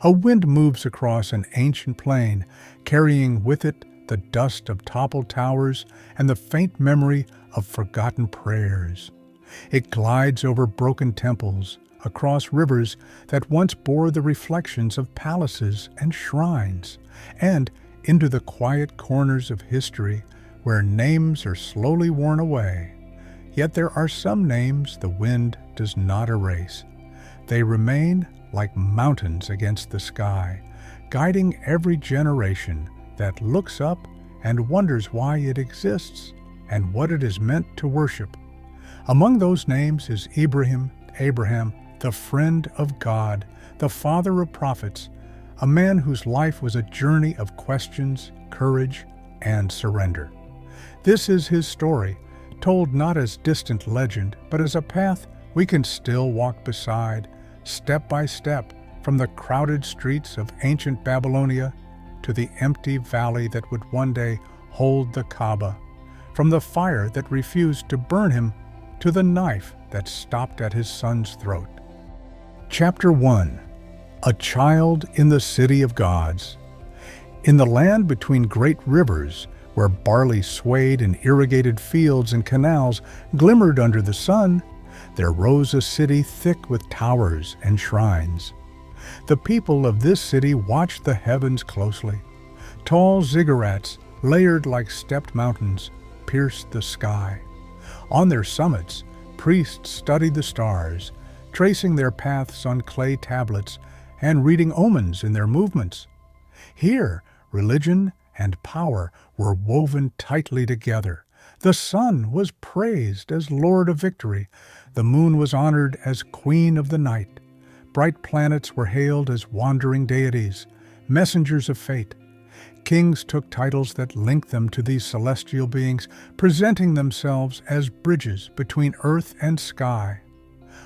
A wind moves across an ancient plain, carrying with it the dust of toppled towers and the faint memory of forgotten prayers. It glides over broken temples, across rivers that once bore the reflections of palaces and shrines, and into the quiet corners of history where names are slowly worn away. Yet there are some names the wind does not erase. They remain like mountains against the sky, guiding every generation that looks up and wonders why it exists and what it is meant to worship. Among those names is Abraham, the friend of God, the father of prophets, a man whose life was a journey of questions, courage, and surrender. This is his story, told not as distant legend, but as a path we can still walk beside, step by step, from the crowded streets of ancient Babylonia to the empty valley that would one day hold the Kaaba, from the fire that refused to burn him to the knife that stopped at his son's throat. Chapter 1. A Child in the City of Gods. In the land between great rivers, where barley swayed in irrigated fields and canals glimmered under the sun, there rose a city thick with towers and shrines. The people of this city watched the heavens closely. Tall ziggurats, layered like stepped mountains, pierced the sky. On their summits, priests studied the stars, tracing their paths on clay tablets and reading omens in their movements. Here, religion and power were woven tightly together. The sun was praised as Lord of Victory. The moon was honored as Queen of the Night. Bright planets were hailed as wandering deities, messengers of fate. Kings took titles that linked them to these celestial beings, presenting themselves as bridges between earth and sky.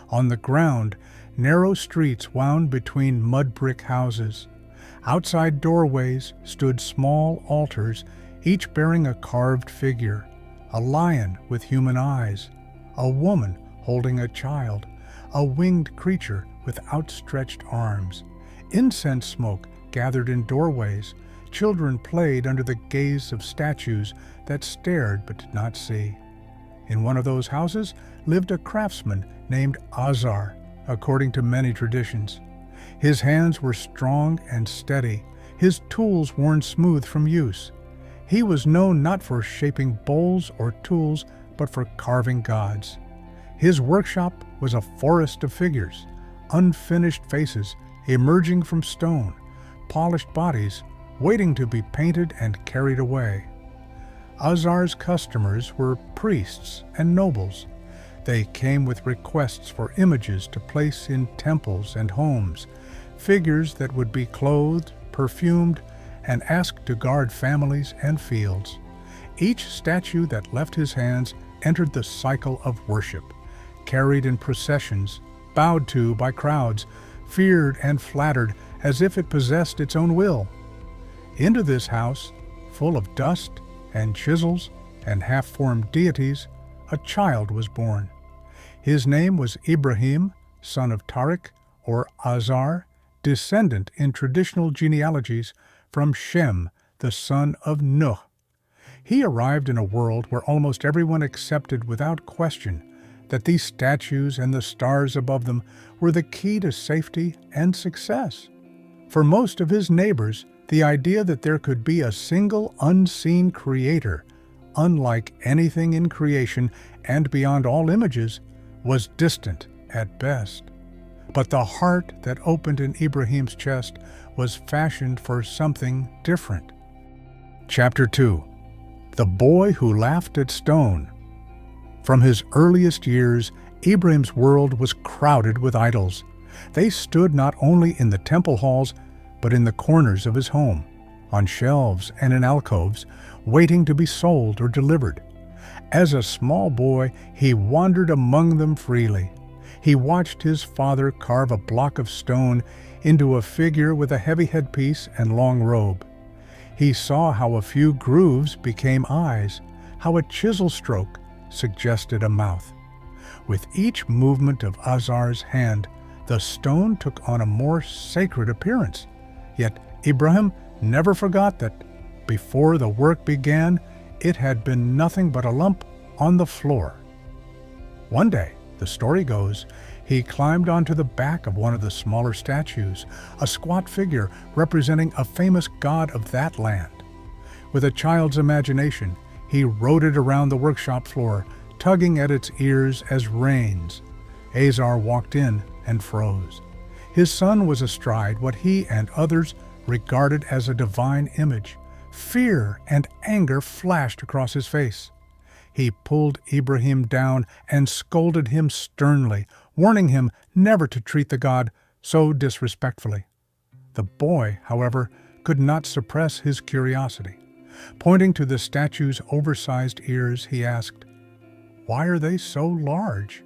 On the ground, narrow streets wound between mud brick houses. Outside doorways stood small altars, each bearing a carved figure, a lion with human eyes, a woman holding a child, a winged creature with outstretched arms. Incense smoke gathered in doorways. Children played under the gaze of statues that stared but did not see. In one of those houses lived a craftsman named Azar, according to many traditions. His hands were strong and steady, his tools worn smooth from use. He was known not for shaping bowls or tools, but for carving gods. His workshop was a forest of figures, unfinished faces emerging from stone, polished bodies waiting to be painted and carried away. Azar's customers were priests and nobles. They came with requests for images to place in temples and homes, figures that would be clothed, perfumed, and asked to guard families and fields. Each statue that left his hands entered the cycle of worship, carried in processions, bowed to by crowds, feared and flattered as if it possessed its own will. Into this house, full of dust and chisels and half-formed deities, a child was born. His name was Ibrahim, son of Tariq, or Azar, descendant in traditional genealogies from Shem, the son of Nuh. He arrived in a world where almost everyone accepted without question that these statues and the stars above them were the key to safety and success. For most of his neighbors, the idea that there could be a single unseen creator, unlike anything in creation and beyond all images, was distant at best. But the heart that opened in Ibrahim's chest was fashioned for something different. Chapter 2. The Boy Who Laughed at Stone. From his earliest years, Ibrahim's world was crowded with idols. They stood not only in the temple halls, but in the corners of his home, on shelves and in alcoves, waiting to be sold or delivered. As a small boy, he wandered among them freely. He watched his father carve a block of stone into a figure with a heavy headpiece and long robe. He saw how a few grooves became eyes, how a chisel stroke suggested a mouth. With each movement of Azar's hand, the stone took on a more sacred appearance. Yet Ibrahim never forgot that before the work began, it had been nothing but a lump on the floor. One day, the story goes, he climbed onto the back of one of the smaller statues, a squat figure representing a famous god of that land. With a child's imagination, he rode it around the workshop floor, tugging at its ears as reins. Azar walked in and froze. His son was astride what he and others regarded as a divine image. Fear and anger flashed across his face. He pulled Ibrahim down and scolded him sternly, warning him never to treat the god so disrespectfully. The boy, however, could not suppress his curiosity. Pointing to the statue's oversized ears, he asked, "Why are they so large?"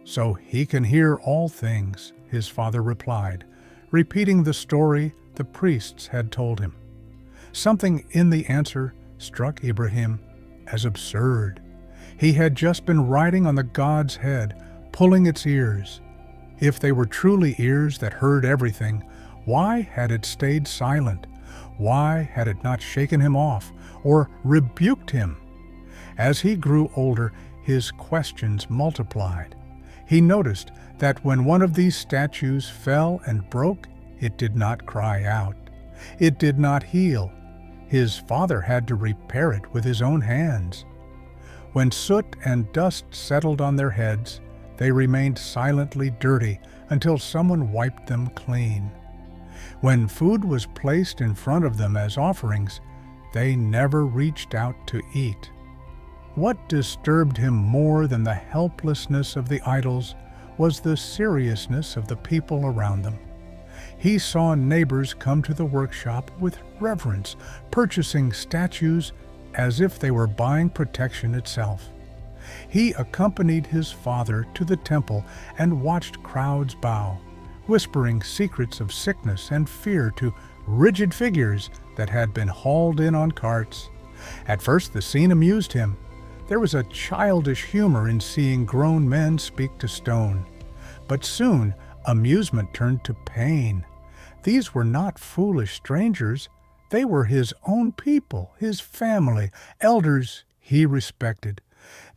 "So he can hear all things," his father replied, repeating the story the priests had told him. Something in the answer struck Ibrahim as absurd. He had just been riding on the god's head, pulling its ears. If they were truly ears that heard everything, why had it stayed silent? Why had it not shaken him off or rebuked him? As he grew older, his questions multiplied. He noticed that when one of these statues fell and broke, it did not cry out. It did not heal. His father had to repair it with his own hands. When soot and dust settled on their heads, they remained silently dirty until someone wiped them clean. When food was placed in front of them as offerings, they never reached out to eat. What disturbed him more than the helplessness of the idols was the seriousness of the people around them. He saw neighbors come to the workshop with reverence, purchasing statues as if they were buying protection itself. He accompanied his father to the temple and watched crowds bow, whispering secrets of sickness and fear to rigid figures that had been hauled in on carts. At first the scene amused him. There was a childish humor in seeing grown men speak to stone. But soon amusement turned to pain. These were not foolish strangers. They were his own people, his family, elders he respected.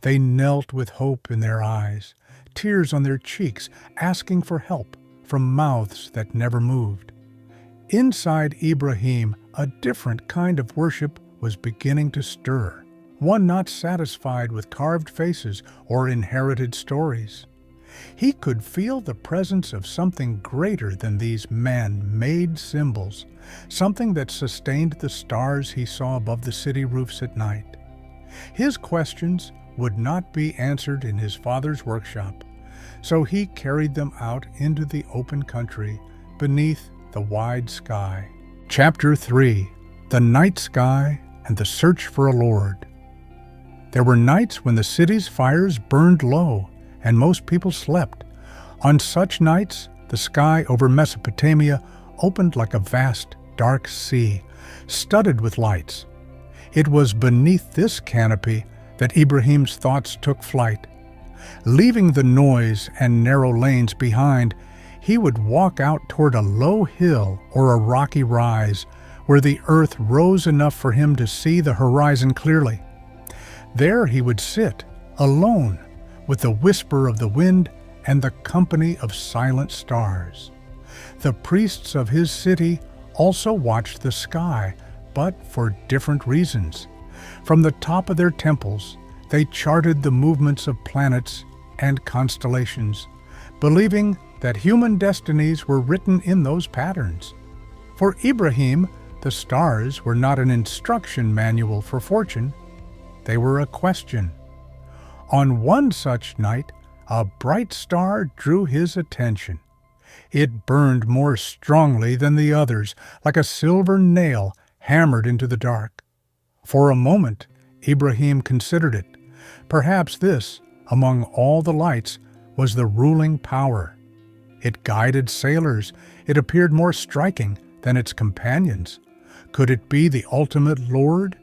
They knelt with hope in their eyes, tears on their cheeks, asking for help from mouths that never moved. Inside Ibrahim, a different kind of worship was beginning to stir, one not satisfied with carved faces or inherited stories. He could feel the presence of something greater than these man-made symbols, something that sustained the stars he saw above the city roofs at night. His questions would not be answered in his father's workshop, so he carried them out into the open country beneath the wide sky. Chapter 3: The Night Sky and the Search for a Lord. There were nights when the city's fires burned low and most people slept. On such nights, the sky over Mesopotamia opened like a vast, dark sea, studded with lights. It was beneath this canopy that Ibrahim's thoughts took flight. Leaving the noise and narrow lanes behind, he would walk out toward a low hill or a rocky rise where the earth rose enough for him to see the horizon clearly. There he would sit, alone, with the whisper of the wind and the company of silent stars. The priests of his city also watched the sky, but for different reasons. From the top of their temples, they charted the movements of planets and constellations, believing that human destinies were written in those patterns. For Ibrahim, the stars were not an instruction manual for fortune. They were a question. On one such night, a bright star drew his attention. It burned more strongly than the others, like a silver nail hammered into the dark. For a moment, Ibrahim considered it. Perhaps this, among all the lights, was the ruling power. It guided sailors. It appeared more striking than its companions. Could it be the ultimate Lord?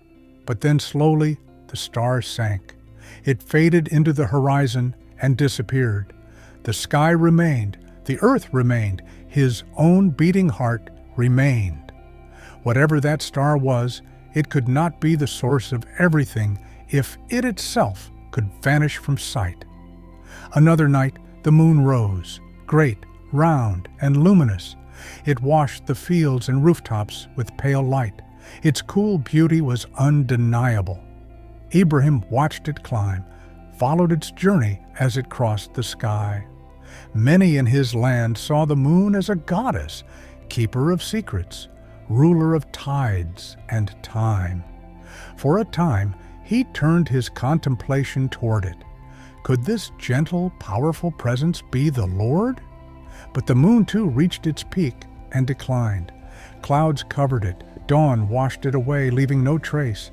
But then slowly the star sank. It faded into the horizon and disappeared. The sky remained, The earth remained. His own beating heart remained. Whatever that star was, it could not be the source of everything if it itself could vanish from sight. Another night, the moon rose, great, round, and luminous. It washed the fields and rooftops with pale light. Its cool beauty was undeniable. Ibrahim watched it climb, followed its journey as it crossed the sky. Many in his land saw the moon as a goddess, keeper of secrets, ruler of tides and time. For a time, he turned his contemplation toward it. Could this gentle, powerful presence be the Lord? But the moon too reached its peak and declined. Clouds covered it, dawn washed it away, leaving no trace.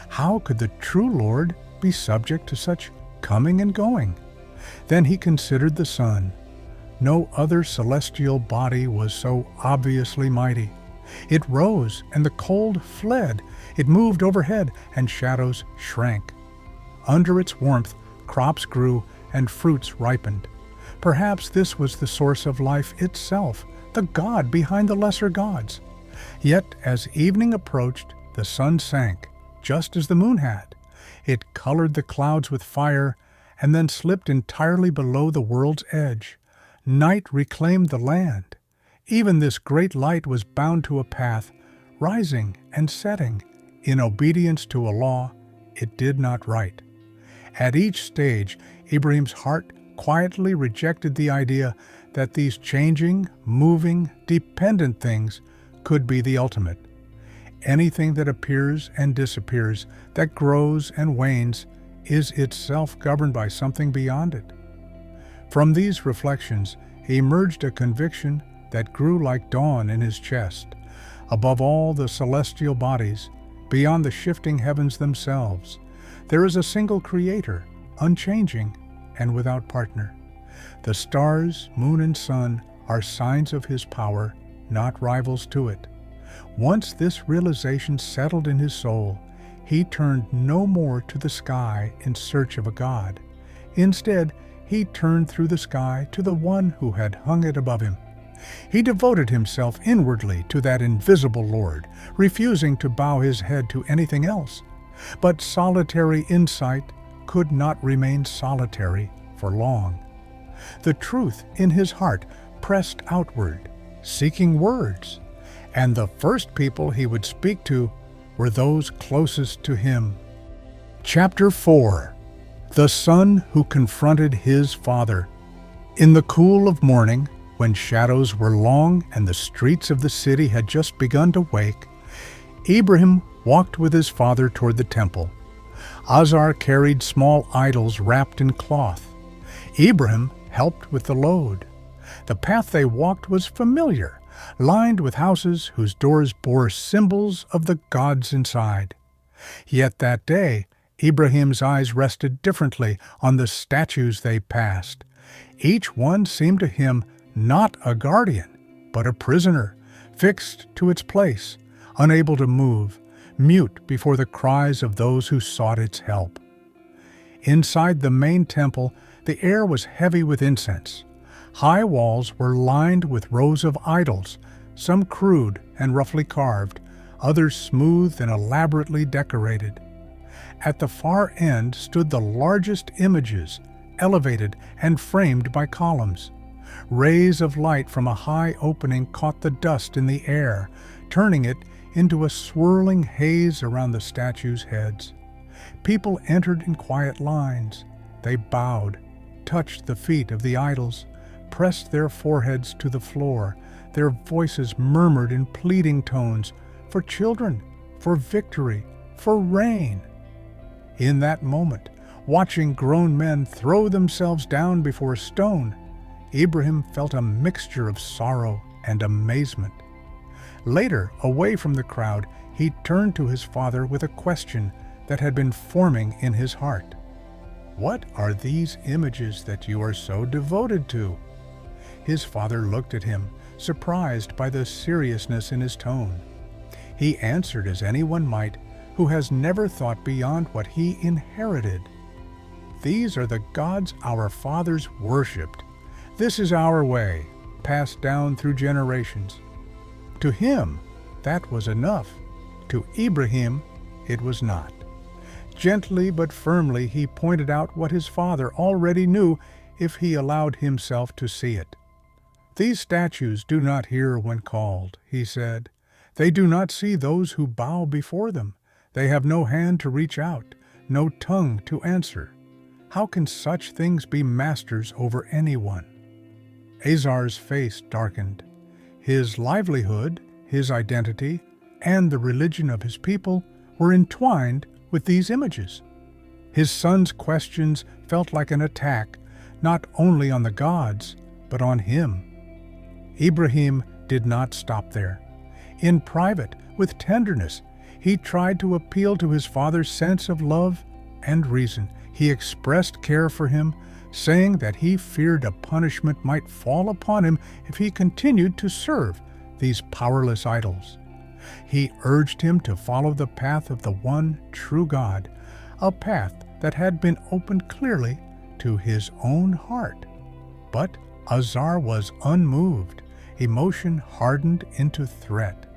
How could the true Lord be subject to such coming and going? Then he considered the sun. No other celestial body was so obviously mighty. It rose, and the cold fled. It moved overhead, and shadows shrank. Under its warmth, crops grew and fruits ripened. Perhaps this was the source of life itself, the God behind the lesser gods. Yet, as evening approached, the sun sank, just as the moon had. It colored the clouds with fire, and then slipped entirely below the world's edge. Night reclaimed the land. Even this great light was bound to a path, rising and setting, in obedience to a law it did not write. At each stage, Ibrahim's heart quietly rejected the idea that these changing, moving, dependent things could be the ultimate. Anything that appears and disappears, that grows and wanes, is itself governed by something beyond it. From these reflections emerged a conviction that grew like dawn in his chest. Above all the celestial bodies, beyond the shifting heavens themselves, there is a single Creator, unchanging and without partner. The stars, moon, and sun are signs of His power, not rivals to it. Once this realization settled in his soul, he turned no more to the sky in search of a God. Instead, he turned through the sky to the one who had hung it above him. He devoted himself inwardly to that invisible Lord, refusing to bow his head to anything else. But solitary insight could not remain solitary for long. The truth in his heart pressed outward, seeking words, and the first people he would speak to were those closest to him. Chapter 4. The Son Who Confronted His Father. In the cool of morning, when shadows were long and the streets of the city had just begun to wake, Ibrahim walked with his father toward the temple. Azar carried small idols wrapped in cloth. Ibrahim helped with the load. The path they walked was familiar, lined with houses whose doors bore symbols of the gods inside. Yet that day, Ibrahim's eyes rested differently on the statues they passed. Each one seemed to him not a guardian, but a prisoner, fixed to its place, unable to move, mute before the cries of those who sought its help. Inside the main temple, the air was heavy with incense. High walls were lined with rows of idols, some crude and roughly carved, others smooth and elaborately decorated. At the far end stood the largest images, elevated and framed by columns. Rays of light from a high opening caught the dust in the air, turning it into a swirling haze around the statues' heads. People entered in quiet lines. They bowed, touched the feet of the idols, pressed their foreheads to the floor. Their voices murmured in pleading tones, for children, for victory, for rain. In that moment, watching grown men throw themselves down before a stone, Ibrahim felt a mixture of sorrow and amazement. Later, away from the crowd, he turned to his father with a question that had been forming in his heart. "What are these images that you are so devoted to?" His father looked at him, surprised by the seriousness in his tone. He answered as anyone might who has never thought beyond what he inherited. "These are the gods our fathers worshipped. This is our way, passed down through generations. To him, that was enough. To Ibrahim, it was not. Gently but firmly he pointed out what his father already knew if he allowed himself to see it. "These statues do not hear when called," he said. "They do not see those who bow before them. They have no hand to reach out, no tongue to answer. How can such things be masters over anyone?" Azar's face darkened. His livelihood, his identity, and the religion of his people were entwined with these images. His son's questions felt like an attack, not only on the gods, but on him. Ibrahim did not stop there. In private, with tenderness, he tried to appeal to his father's sense of love and reason. He expressed care for him, saying that he feared a punishment might fall upon him if he continued to serve these powerless idols. He urged him to follow the path of the one true God, a path that had been opened clearly to his own heart. But Azar was unmoved, emotion hardened into threat.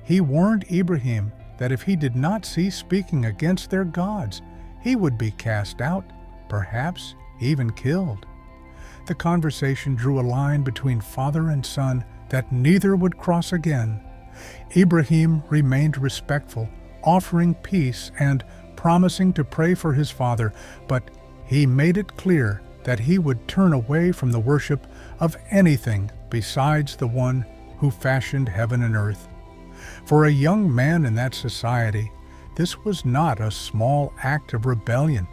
He warned Ibrahim that if he did not cease speaking against their gods, he would be cast out, perhaps even killed. The conversation drew a line between father and son that neither would cross again. Ibrahim remained respectful, offering peace and promising to pray for his father, but he made it clear that he would turn away from the worship of anything besides the one who fashioned heaven and earth. For a young man in that society, this was not a small act of rebellion.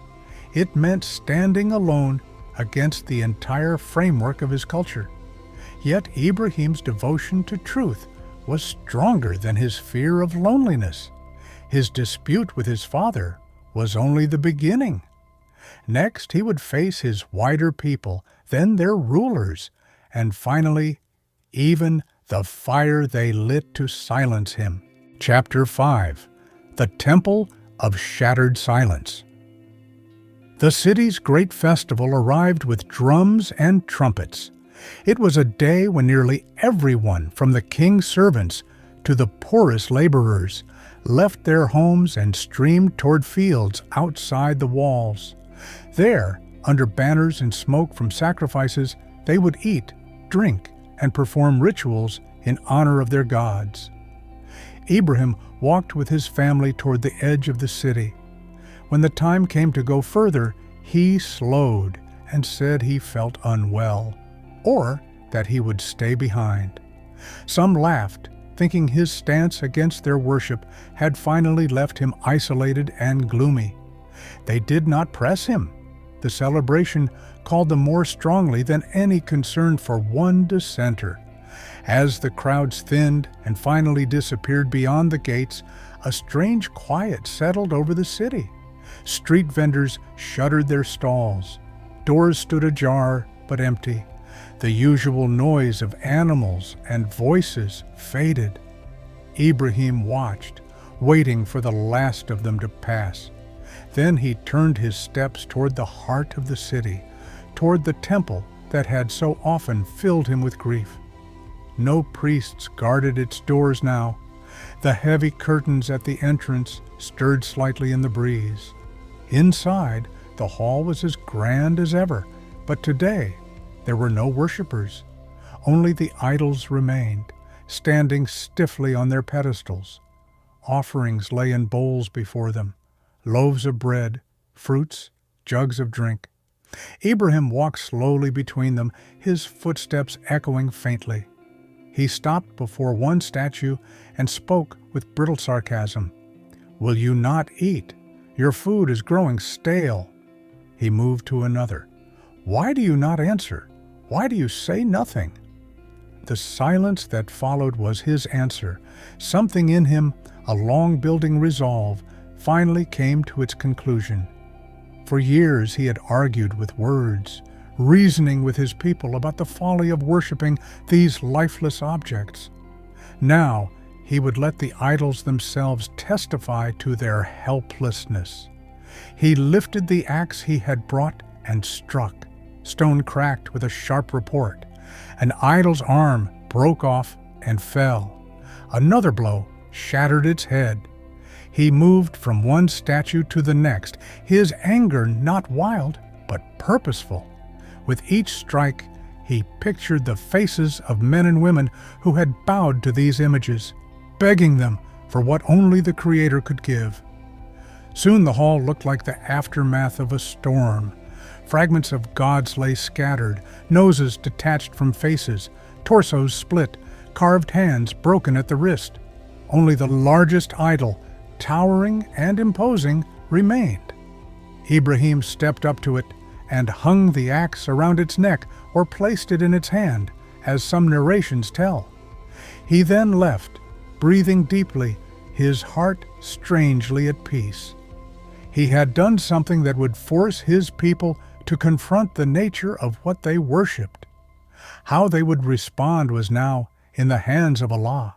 It meant standing alone against the entire framework of his culture. Yet Ibrahim's devotion to truth was stronger than his fear of loneliness. His dispute with his father was only the beginning. Next, he would face his wider people, then their rulers, and finally, even the fire they lit to silence him. Chapter 5. The Temple of Shattered Silence. The city's great festival arrived with drums and trumpets. It was a day when nearly everyone, from the king's servants to the poorest laborers, left their homes and streamed toward fields outside the walls. There, under banners and smoke from sacrifices, they would eat, drink, and perform rituals in honor of their gods. Ibrahim walked with his family toward the edge of the city. When the time came to go further, he slowed and said he felt unwell, or that he would stay behind. Some laughed, thinking his stance against their worship had finally left him isolated and gloomy. They did not press him. The celebration called them more strongly than any concern for one dissenter. As the crowds thinned and finally disappeared beyond the gates, a strange quiet settled over the city. Street vendors shuttered their stalls. Doors stood ajar but empty. The usual noise of animals and voices faded. Ibrahim watched, waiting for the last of them to pass. Then he turned his steps toward the heart of the city, toward the temple that had so often filled him with grief. No priests guarded its doors now. The heavy curtains at the entrance stirred slightly in the breeze. Inside, the hall was as grand as ever, but today there were no worshippers. Only the idols remained, standing stiffly on their pedestals. Offerings lay in bowls before them, loaves of bread, fruits, jugs of drink. Ibrahim walked slowly between them, his footsteps echoing faintly. He stopped before one statue and spoke with brittle sarcasm. "Will you not eat? Your food is growing stale." He moved to another. "Why do you not answer? Why do you say nothing?" The silence that followed was his answer. Something in him, a long-building resolve, finally came to its conclusion. For years he had argued with words, reasoning with his people about the folly of worshiping these lifeless objects. Now he would let the idols themselves testify to their helplessness. He lifted the axe he had brought and struck. Stone cracked with a sharp report. An idol's arm broke off and fell. Another blow shattered its head. He moved from one statue to the next, his anger not wild, but purposeful. With each strike, he pictured the faces of men and women who had bowed to these images, begging them for what only the Creator could give. Soon the hall looked like the aftermath of a storm. Fragments of gods lay scattered, noses detached from faces, torsos split, carved hands broken at the wrist. Only the largest idol, towering and imposing, remained. Ibrahim stepped up to it and hung the axe around its neck or placed it in its hand, as some narrations tell. He then left, breathing deeply, his heart strangely at peace. He had done something that would force his people to confront the nature of what they worshipped. How they would respond was now in the hands of Allah.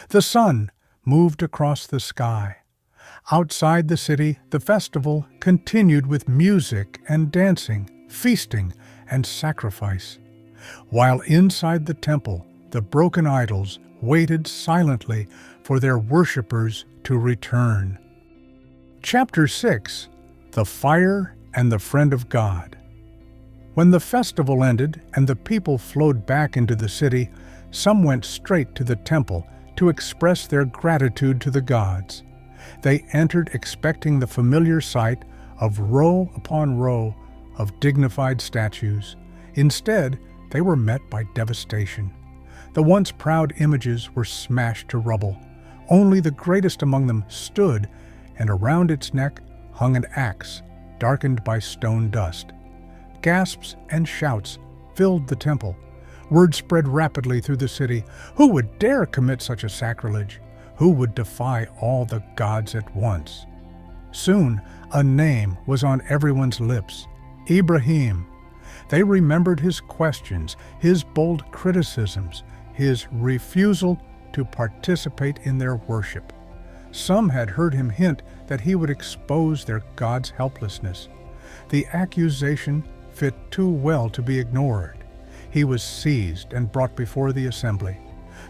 The sun moved across the sky. Outside the city, the festival continued with music and dancing, feasting and sacrifice. While inside the temple, the broken idols waited silently for their worshippers to return. Chapter 6. The Fire and the Friend of God. When the festival ended and the people flowed back into the city, some went straight to the temple to express their gratitude to the gods. They entered expecting the familiar sight of row upon row of dignified statues. Instead, they were met by devastation. The once proud images were smashed to rubble. Only the greatest among them stood, and around its neck hung an axe, darkened by stone dust. Gasps and shouts filled the temple. Word spread rapidly through the city. Who would dare commit such a sacrilege? Who would defy all the gods at once? Soon, a name was on everyone's lips: Ibrahim. They remembered his questions, his bold criticisms, his refusal to participate in their worship. Some had heard him hint that he would expose their gods' helplessness. The accusation fit too well to be ignored. He was seized and brought before the assembly.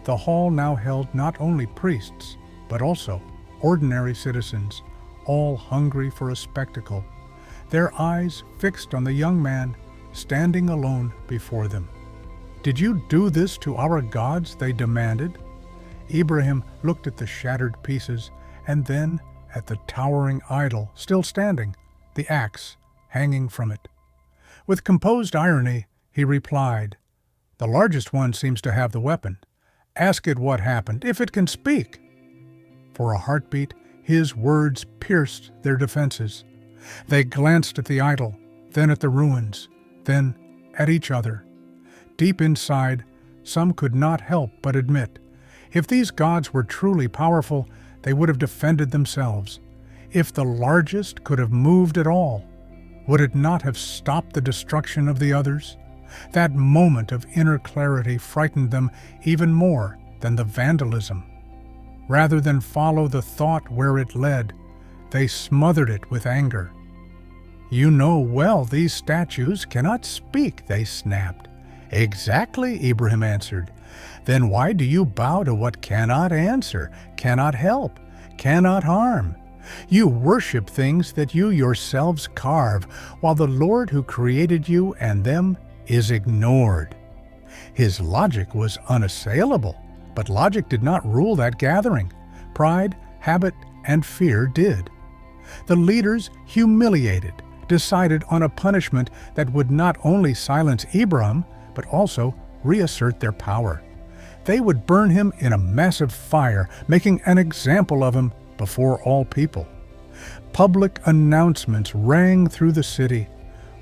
The hall now held not only priests, but also ordinary citizens, all hungry for a spectacle, their eyes fixed on the young man standing alone before them. "Did you do this to our gods?" they demanded. Ibrahim looked at the shattered pieces and then at the towering idol still standing, the axe hanging from it. With composed irony, he replied, "The largest one seems to have the weapon. Ask it what happened, if it can speak." For a heartbeat, his words pierced their defenses. They glanced at the idol, then at the ruins, then at each other. Deep inside, some could not help but admit, if these gods were truly powerful, they would have defended themselves. If the largest could have moved at all, would it not have stopped the destruction of the others? That moment of inner clarity frightened them even more than the vandalism. Rather than follow the thought where it led, they smothered it with anger. "You know well these statues cannot speak," they snapped. "Exactly," Ibrahim answered. "Then why do you bow to what cannot answer, cannot help, cannot harm? You worship things that you yourselves carve, while the Lord who created you and them is ignored." His logic was unassailable, but logic did not rule that gathering. Pride, habit, and fear did. The leaders, humiliated, decided on a punishment that would not only silence Ibrahim, but also reassert their power. They would burn him in a massive fire, making an example of him before all people. Public announcements rang through the city.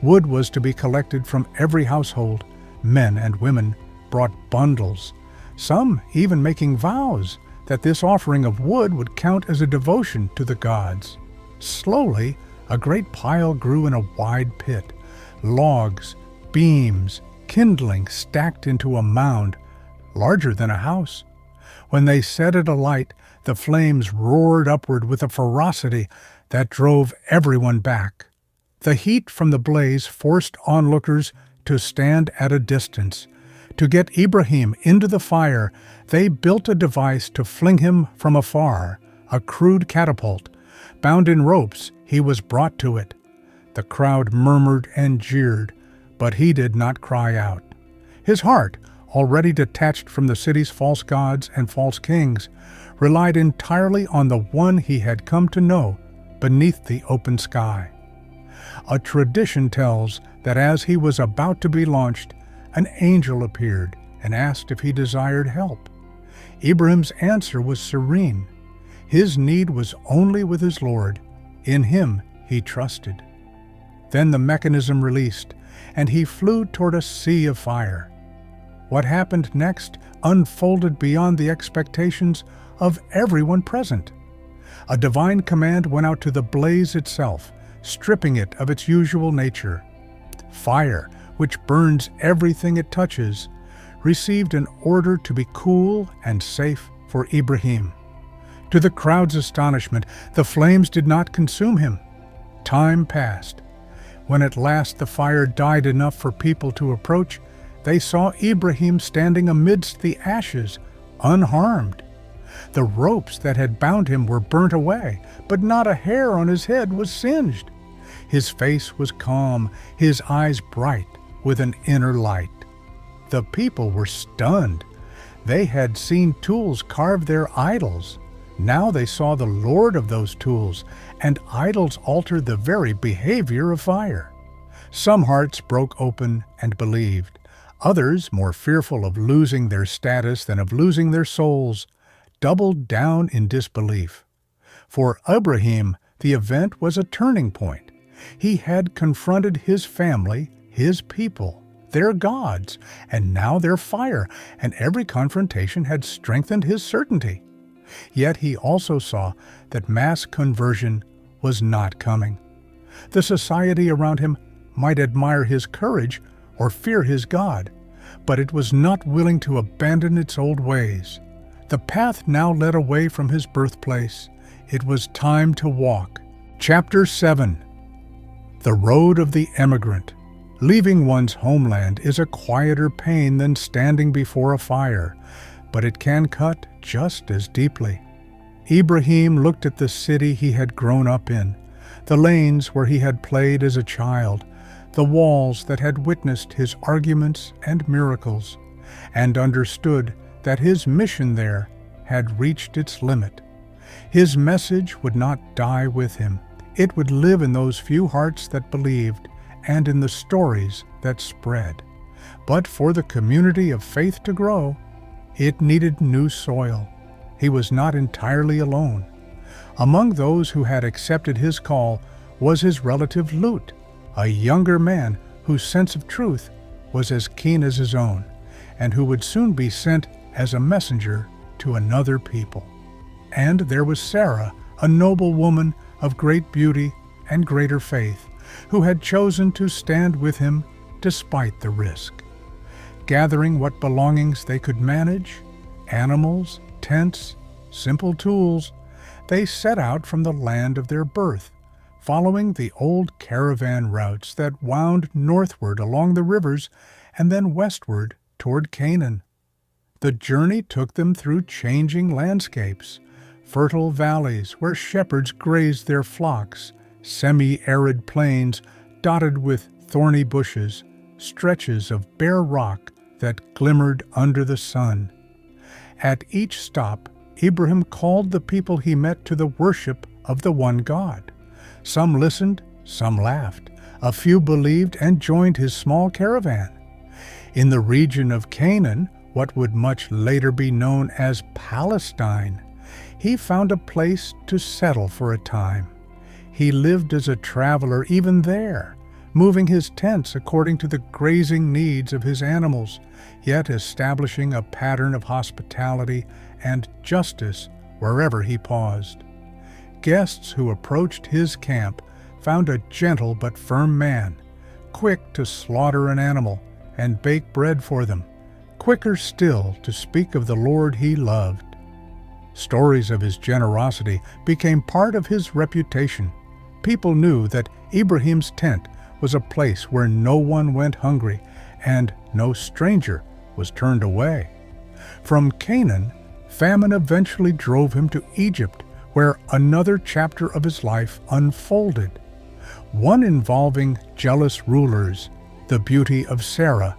Wood was to be collected from every household. Men and women brought bundles, some even making vows that this offering of wood would count as a devotion to the gods. Slowly, a great pile grew in a wide pit. Logs, beams, kindling stacked into a mound, larger than a house. When they set it alight, the flames roared upward with a ferocity that drove everyone back. The heat from the blaze forced onlookers to stand at a distance. To get Ibrahim into the fire, they built a device to fling him from afar, a crude catapult. Bound in ropes, he was brought to it. The crowd murmured and jeered, but he did not cry out. His heart, already detached from the city's false gods and false kings, relied entirely on the one he had come to know beneath the open sky. A tradition tells that as he was about to be launched, an angel appeared and asked if he desired help. Ibrahim's answer was serene. His need was only with his Lord. In him he trusted. Then the mechanism released, and he flew toward a sea of fire. What happened next unfolded beyond the expectations of everyone present. A divine command went out to the blaze itself, stripping it of its usual nature. Fire, which burns everything it touches, received an order to be cool and safe for Ibrahim. To the crowd's astonishment, the flames did not consume him. Time passed. When at last the fire died enough for people to approach, they saw Ibrahim standing amidst the ashes, unharmed. The ropes that had bound him were burnt away, but not a hair on his head was singed. His face was calm, his eyes bright with an inner light. The people were stunned. They had seen tools carve their idols. Now they saw the Lord of those tools, and idols altered the very behavior of fire. Some hearts broke open and believed. Others, more fearful of losing their status than of losing their souls, doubled down in disbelief. For Ibrahim, the event was a turning point. He had confronted his family, his people, their gods, and now their fire, and every confrontation had strengthened his certainty. Yet he also saw that mass conversion was not coming. The society around him might admire his courage or fear his God, but it was not willing to abandon its old ways. The path now led away from his birthplace. It was time to walk. Chapter 7. The Road of the Emigrant. Leaving one's homeland is a quieter pain than standing before a fire, but it can cut just as deeply. Ibrahim looked at the city he had grown up in, the lanes where he had played as a child, the walls that had witnessed his arguments and miracles, and understood that his mission there had reached its limit. His message would not die with him. It would live in those few hearts that believed and in the stories that spread. But for the community of faith to grow, it needed new soil. He was not entirely alone. Among those who had accepted his call was his relative Lut, a younger man whose sense of truth was as keen as his own, and who would soon be sent as a messenger to another people. And there was Sarah, a noble woman of great beauty and greater faith, who had chosen to stand with him despite the risk. Gathering what belongings they could manage, animals, tents, simple tools, they set out from the land of their birth, following the old caravan routes that wound northward along the rivers and then westward toward Canaan. The journey took them through changing landscapes, fertile valleys where shepherds grazed their flocks, semi-arid plains dotted with thorny bushes, stretches of bare rock that glimmered under the sun. At each stop, Ibrahim called the people he met to the worship of the one God. Some listened, some laughed. A few believed and joined his small caravan. In the region of Canaan, what would much later be known as Palestine, he found a place to settle for a time. He lived as a traveler even there, moving his tents according to the grazing needs of his animals, yet establishing a pattern of hospitality and justice wherever he paused. Guests who approached his camp found a gentle but firm man, quick to slaughter an animal and bake bread for them, quicker still to speak of the Lord he loved. Stories of his generosity became part of his reputation. People knew that Ibrahim's tent was a place where no one went hungry and no stranger was turned away. From Canaan, famine eventually drove him to Egypt, where another chapter of his life unfolded, one involving jealous rulers, the beauty of Sarah,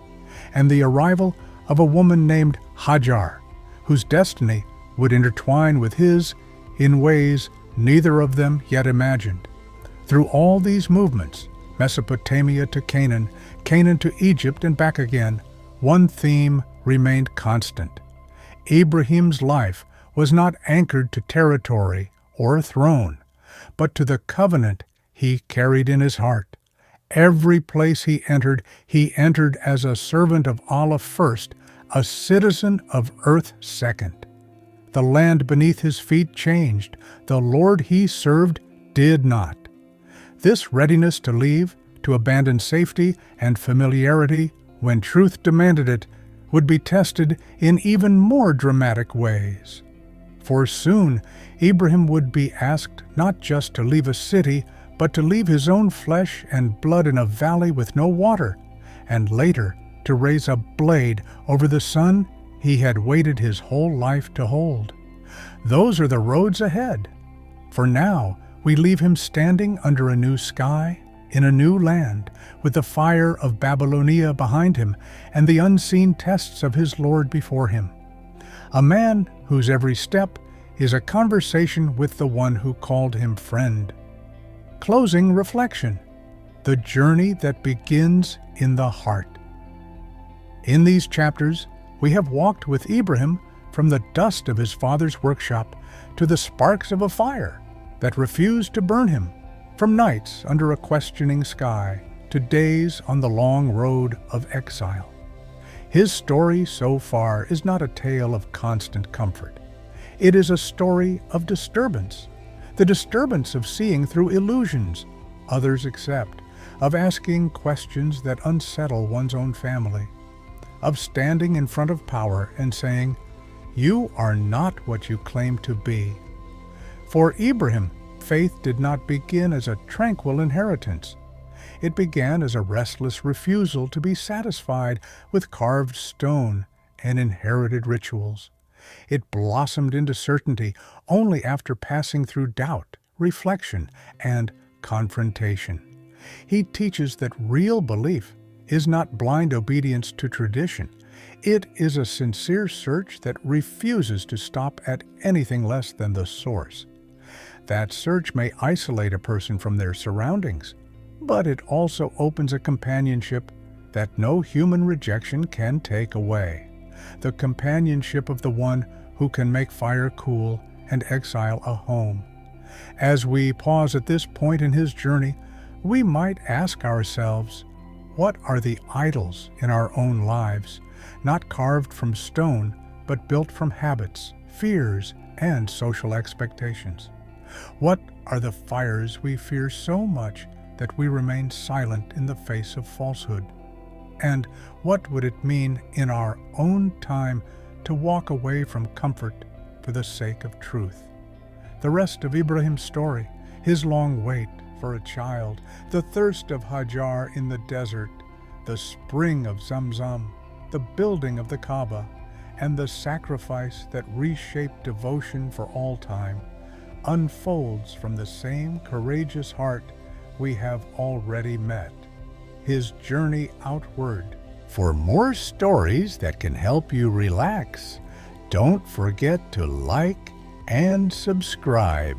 and the arrival of a woman named Hajar, whose destiny would intertwine with his in ways neither of them yet imagined. Through all these movements, Mesopotamia to Canaan, Canaan to Egypt and back again, one theme remained constant. Ibrahim's life was not anchored to territory or a throne, but to the covenant he carried in his heart. Every place he entered as a servant of Allah first, a citizen of earth second. The land beneath his feet changed, the Lord he served did not. This readiness to leave, to abandon safety and familiarity when truth demanded it, would be tested in even more dramatic ways. For soon, Ibrahim would be asked not just to leave a city, but to leave his own flesh and blood in a valley with no water, and later to raise a blade over the son he had waited his whole life to hold. Those are the roads ahead. For now, we leave him standing under a new sky, in a new land, with the fire of Babylonia behind him and the unseen tests of his Lord before him. A man whose every step is a conversation with the one who called him friend. Closing reflection: the journey that begins in the heart. In these chapters, we have walked with Ibrahim from the dust of his father's workshop to the sparks of a fire that refused to burn him, from nights under a questioning sky to days on the long road of exile. His story so far is not a tale of constant comfort. It is a story of disturbance, the disturbance of seeing through illusions others accept, of asking questions that unsettle one's own family, of standing in front of power and saying, "You are not what you claim to be." For Ibrahim, faith did not begin as a tranquil inheritance. It began as a restless refusal to be satisfied with carved stone and inherited rituals. It blossomed into certainty only after passing through doubt, reflection, and confrontation. He teaches that real belief is not blind obedience to tradition. It is a sincere search that refuses to stop at anything less than the source. That search may isolate a person from their surroundings, but it also opens a companionship that no human rejection can take away. The companionship of the one who can make fire cool and exile a home. As we pause at this point in his journey, we might ask ourselves, what are the idols in our own lives, not carved from stone, but built from habits, fears, and social expectations? What are the fires we fear so much that we remain silent in the face of falsehood? And what would it mean in our own time to walk away from comfort for the sake of truth? The rest of Ibrahim's story, his long wait for a child, the thirst of Hajar in the desert, the spring of Zamzam, the building of the Kaaba, and the sacrifice that reshaped devotion for all time, unfolds from the same courageous heart we have already met, his journey outward. For more stories that can help you relax, don't forget to like and subscribe.